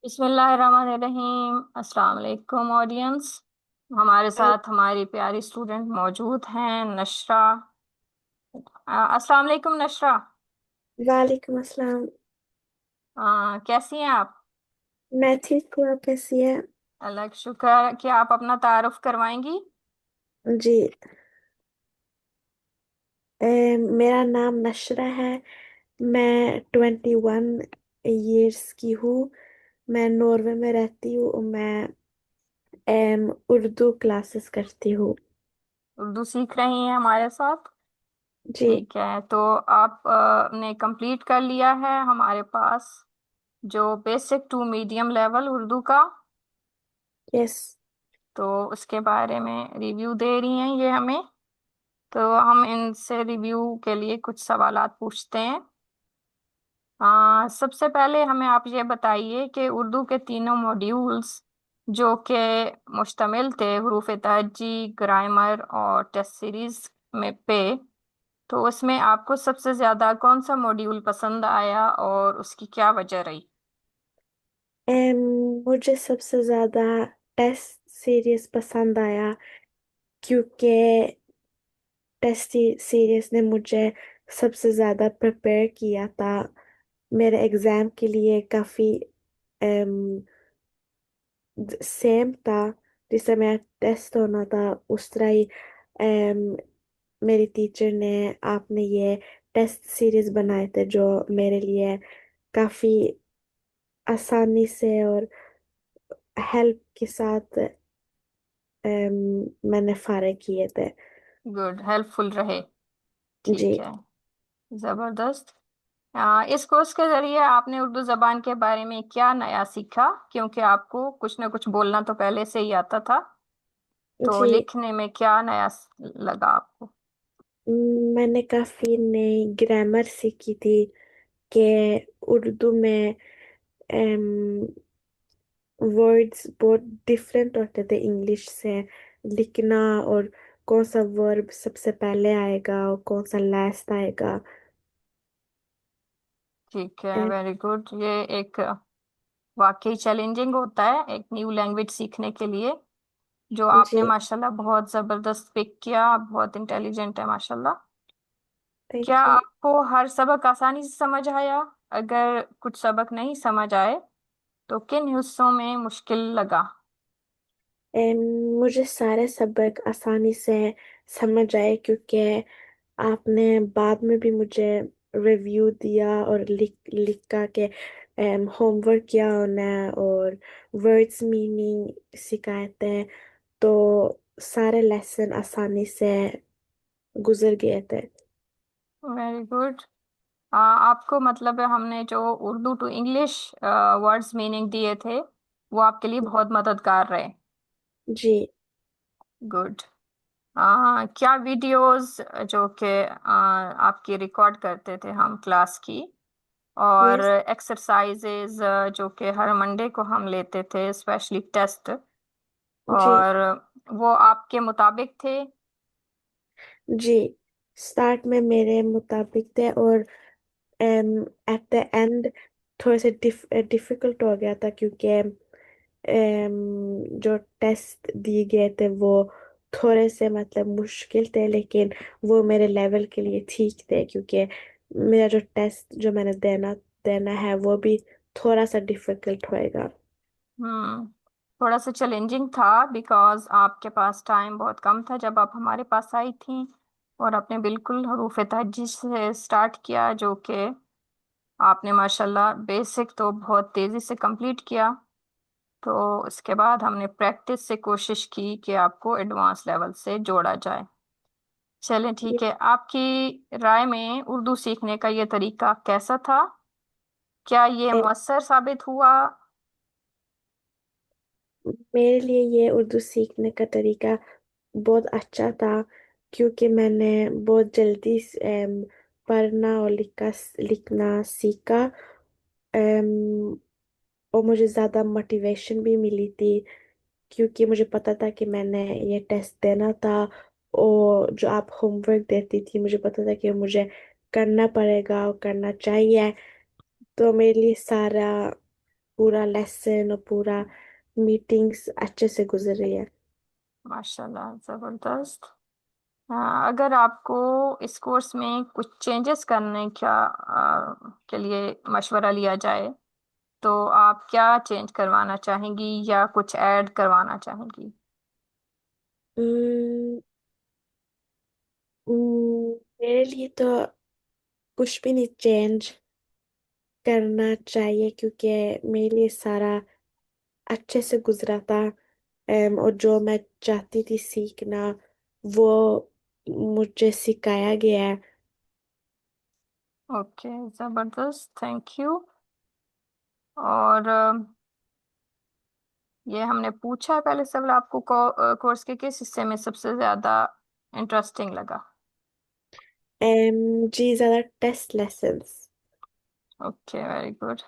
बिस्मिल्लाहिर्रहमानिर्रहीम। अस्सलाम वालेकुम ऑडियंस। हमारे साथ हमारी प्यारी स्टूडेंट मौजूद हैं नशरा। अस्सलाम वालेकुम नशरा। वालेकुम अस्सलाम। कैसी हैं आप? मैं ठीक हूँ, आप कैसी है? अल्लाह का शुक्र। कि आप अपना तारुफ करवाएंगी? जी। मेरा नाम नशरा है। मैं 21 की हूँ। मैं नॉर्वे में रहती हूँ और मैं उर्दू क्लासेस करती हूँ। उर्दू सीख रही हैं हमारे साथ? जी। ठीक है, तो आप ने कंप्लीट कर लिया है हमारे पास जो basic to medium level Urdu का। यस। तो उसके बारे में रिव्यू दे रही हैं ये हमें। तो हम इनसे रिव्यू के लिए कुछ सवालात पूछते हैं। सबसे पहले हमें आप ये बताइए कि उर्दू के तीनों मॉड्यूल्स जो कि मुश्तमिल थे हुरूफ तहज्जी, ग्रामर और टेस्ट सीरीज में पे, तो उसमें आपको सबसे ज्यादा कौन सा मॉड्यूल पसंद आया और उसकी क्या वजह रही? एम मुझे सबसे ज्यादा टेस्ट सीरीज पसंद आया क्योंकि टेस्ट सीरीज ने मुझे सबसे ज्यादा प्रिपेयर किया था। मेरे एग्जाम के लिए काफी सेम था। जिस तरह मेरा टेस्ट होना था उस तरह ही अम, मेरी टीचर ने आपने ये टेस्ट सीरीज बनाए थे जो मेरे लिए काफी आसानी से और हेल्प के साथ मैंने फारे किए थे। गुड, हेल्पफुल रहे। जी। ठीक है, जबरदस्त। इस कोर्स के जरिए आपने उर्दू जबान के बारे में क्या नया सीखा, क्योंकि आपको कुछ ना कुछ बोलना तो पहले से ही आता था, तो जी। लिखने में क्या नया लगा आपको? मैंने काफी नई ग्रामर सीखी थी कि उर्दू में वर्ड्स बहुत डिफरेंट होते थे इंग्लिश से लिखना, और कौन सा वर्ब सबसे पहले आएगा और कौन सा लास्ट आएगा। ठीक है, अ, वेरी गुड। ये एक वाकई चैलेंजिंग होता है एक न्यू लैंग्वेज सीखने के लिए, जो आपने जी। माशाल्लाह बहुत जबरदस्त पिक किया। बहुत इंटेलिजेंट है माशाल्लाह। क्या थैंक यू। आपको हर सबक आसानी से समझ आया? अगर कुछ सबक नहीं समझ आए तो किन हिस्सों में मुश्किल लगा? मुझे सारे सबक आसानी से समझ आए क्योंकि आपने बाद में भी मुझे रिव्यू दिया और लिख लिखा के होमवर्क किया होना है और वर्ड्स मीनिंग सिखाए थे। तो सारे लेसन आसानी से गुजर गए थे। Very good. आपको मतलब है हमने जो Urdu to English words meaning दिए थे वो आपके लिए बहुत मददगार रहे। जी। गुड। क्या वीडियोस जो कि आपकी रिकॉर्ड करते थे हम क्लास की, और यस। एक्सरसाइजेज जो कि हर मंडे को हम लेते थे स्पेशली टेस्ट, जी। और वो आपके मुताबिक थे? जी। स्टार्ट में मेरे मुताबिक थे और एट द एंड थोड़े से डिफिकल्ट हो गया था क्योंकि जो टेस्ट दिए गए थे वो थोड़े से मतलब मुश्किल थे, लेकिन वो मेरे लेवल के लिए ठीक थे क्योंकि मेरा जो टेस्ट जो मैंने देना देना है वो भी थोड़ा सा डिफिकल्ट होएगा। हम्म, थोड़ा सा चैलेंजिंग था बिकॉज आपके पास टाइम बहुत कम था जब आप हमारे पास आई थी, और आपने बिल्कुल हरूफ तहज्जुद से स्टार्ट किया, जो कि आपने माशाल्लाह बेसिक तो बहुत तेज़ी से कंप्लीट किया। तो उसके बाद हमने प्रैक्टिस से कोशिश की कि आपको एडवांस लेवल से जोड़ा जाए। चलें, ठीक है। आपकी राय में उर्दू सीखने का ये तरीका कैसा था? क्या ये ए, मुअस्सर साबित हुआ? मेरे लिए ये उर्दू सीखने का तरीका बहुत अच्छा था क्योंकि मैंने बहुत जल्दी पढ़ना और लिखना सीखा। एम, और मुझे ज़्यादा मोटिवेशन भी मिली थी क्योंकि मुझे पता था कि मैंने ये टेस्ट देना था, और जो आप होमवर्क देती थी मुझे पता था कि मुझे करना पड़ेगा और करना चाहिए। तो मेरे लिए सारा पूरा लेसन और पूरा मीटिंग्स अच्छे से गुजर रही है। माशाल्लाह, जबरदस्त। हाँ, अगर आपको इस कोर्स में कुछ चेंजेस करने के लिए मशवरा लिया जाए, तो आप क्या चेंज करवाना चाहेंगी या कुछ ऐड करवाना चाहेंगी? हम्म, मेरे लिए तो कुछ भी नहीं चेंज करना चाहिए, क्योंकि मेरे लिए सारा अच्छे से गुजरा था। और जो मैं चाहती थी सीखना, वो मुझे सिखाया गया है। ओके, जबरदस्त, थैंक यू। और ये हमने पूछा है पहले सवाल, आपको कोर्स के किस हिस्से में सबसे ज्यादा इंटरेस्टिंग लगा? जी, ज़्यादा test lessons. Okay, very good.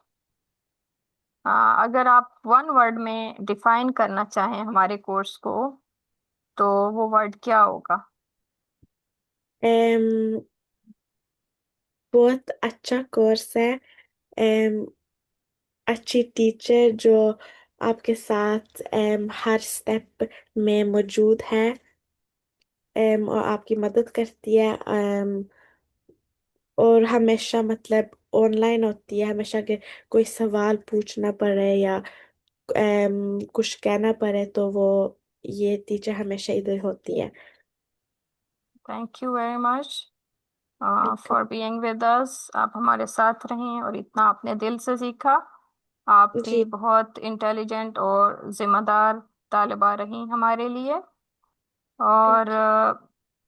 अगर आप वन वर्ड में डिफाइन करना चाहें हमारे कोर्स को, तो वो वर्ड क्या होगा? बहुत अच्छा कोर्स है। एम, अच्छी टीचर जो आपके साथ हर स्टेप में मौजूद है, और आपकी मदद करती है। और हमेशा मतलब ऑनलाइन होती है, हमेशा के कोई सवाल पूछना पड़े या कुछ कहना पड़े तो वो ये टीचर हमेशा इधर होती है। Thank you very much welcome. For being with us. आप हमारे साथ रहें और इतना अपने दिल से सीखा। आप भी जी। बहुत इंटेलिजेंट और जिम्मेदार तालिबा रही हमारे लिए। और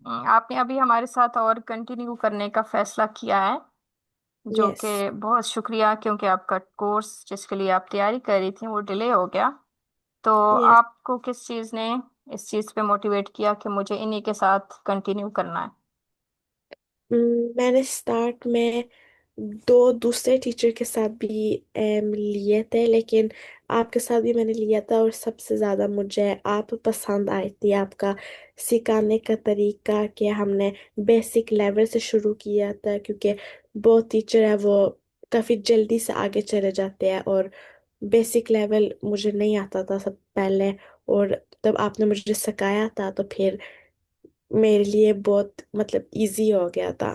थैंक आपने अभी हमारे साथ और कंटिन्यू करने का फैसला किया है, यू। जो यस। कि बहुत शुक्रिया, क्योंकि आपका कोर्स जिसके लिए आप तैयारी कर रही थी वो डिले हो गया। तो यस। आपको किस चीज़ ने इस चीज़ पे मोटिवेट किया कि मुझे इन्हीं के साथ कंटिन्यू करना है? मैंने स्टार्ट में दो दूसरे टीचर के साथ भी लिए थे, लेकिन आपके साथ भी मैंने लिया था, और सबसे ज़्यादा मुझे आप पसंद आई थी। आपका सिखाने का तरीका, कि हमने बेसिक लेवल से शुरू किया था, क्योंकि बहुत टीचर है वो काफ़ी जल्दी से आगे चले जाते हैं, और बेसिक लेवल मुझे नहीं आता था सब पहले। और तब आपने मुझे सिखाया था, तो फिर मेरे लिए बहुत मतलब इजी हो गया था।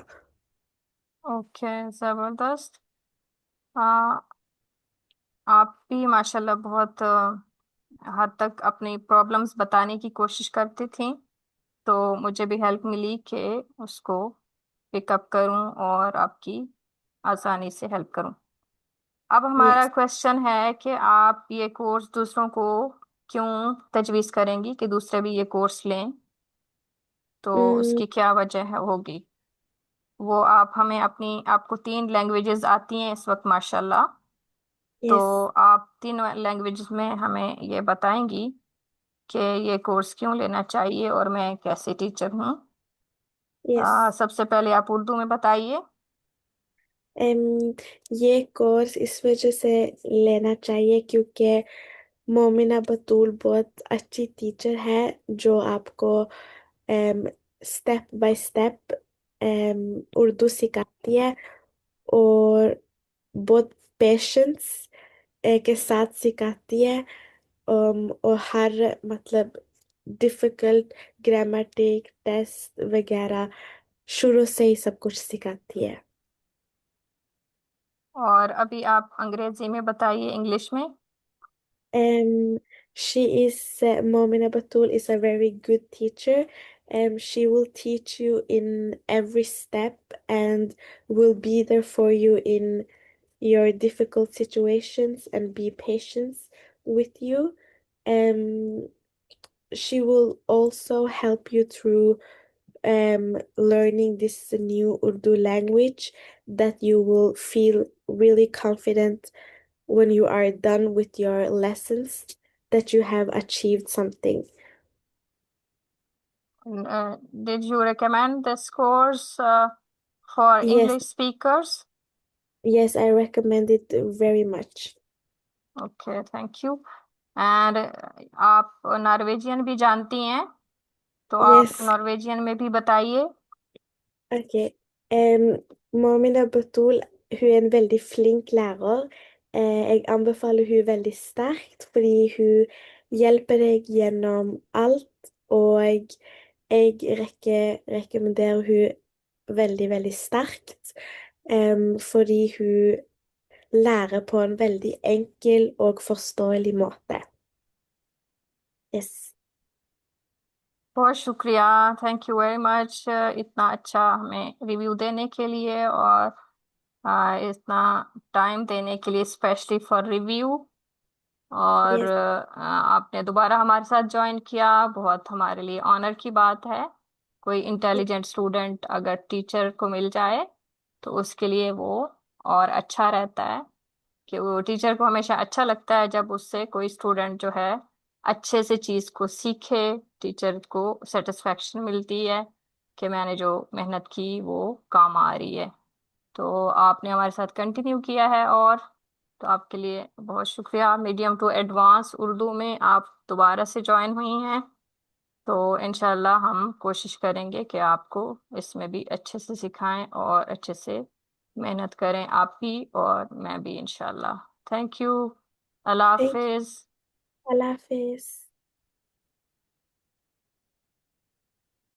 ओके, जबरदस्त। आ, आप भी माशाल्लाह बहुत हद तक अपनी प्रॉब्लम्स बताने की कोशिश करती थी, तो मुझे भी हेल्प मिली कि उसको पिकअप करूं और आपकी आसानी से हेल्प करूं। अब हमारा यस। क्वेश्चन है कि आप ये कोर्स दूसरों को क्यों तजवीज़ करेंगी कि दूसरे भी ये कोर्स लें? तो उसकी क्या वजह है होगी? वो आप हमें अपनी, आपको 3 लैंग्वेजेस आती हैं इस वक्त माशाल्लाह, तो यस। आप 3 लैंग्वेजेस में हमें ये बताएंगी कि ये कोर्स क्यों लेना चाहिए और मैं कैसे टीचर हूँ। यस। सबसे पहले आप उर्दू में बताइए। एम ये कोर्स इस वजह से लेना चाहिए, क्योंकि मोमिना बतूल बहुत अच्छी टीचर है, जो आपको स्टेप बाय स्टेप उर्दू सिखाती है, और बहुत पेशेंस के साथ सिखाती है। और हर मतलब डिफिकल्ट ग्रामेटिक टेस्ट वगैरह शुरू से ही सब कुछ सिखाती है। और अभी आप अंग्रेजी में बताइए, इंग्लिश में। She is Momina Batul is a very good teacher. She will teach you in every step and will be there for you in your difficult situations and be patient with you. Um, she will also help you through learning this new Urdu language, that you will feel really confident when you are done with your lessons, that you have achieved something. Did you recommend this course for Yes, English speakers? yes, I recommend it very much. Okay, thank you. And आप Norwegian भी जानती हैं, तो आप Yes, Norwegian में भी बताइए। okay. Momina Batul, hun er en veldig flink lærer. Jeg anbefaler hun veldig sterkt, fordi hun hjelper deg gjennom alt, og jeg rekommenderer hun veldig, veldig sterkt, fordi hun lærer på en veldig enkel og forståelig måte. Yes. बहुत शुक्रिया। Thank you very much इतना अच्छा हमें review देने के लिए, और इतना टाइम देने के लिए, स्पेशली फॉर रिव्यू। और Yes. आपने दोबारा हमारे साथ ज्वाइन किया, बहुत हमारे लिए ऑनर की बात है। कोई इंटेलिजेंट स्टूडेंट अगर टीचर को मिल जाए तो उसके लिए वो और अच्छा रहता है, कि वो टीचर को हमेशा अच्छा लगता है जब उससे कोई स्टूडेंट जो है अच्छे से चीज को सीखे। टीचर को सेटिस्फेक्शन मिलती है कि मैंने जो मेहनत की वो काम आ रही है। तो आपने हमारे साथ कंटिन्यू किया है, और तो आपके लिए बहुत शुक्रिया। मीडियम टू एडवांस उर्दू में आप दोबारा से ज्वाइन हुई हैं, तो इंशाल्लाह हम कोशिश करेंगे कि आपको इसमें भी अच्छे से सिखाएं और अच्छे से मेहनत करें, आप भी और मैं भी इंशाल्लाह। Thank you. Allah Thank you. Hafiz. Allah Hafiz.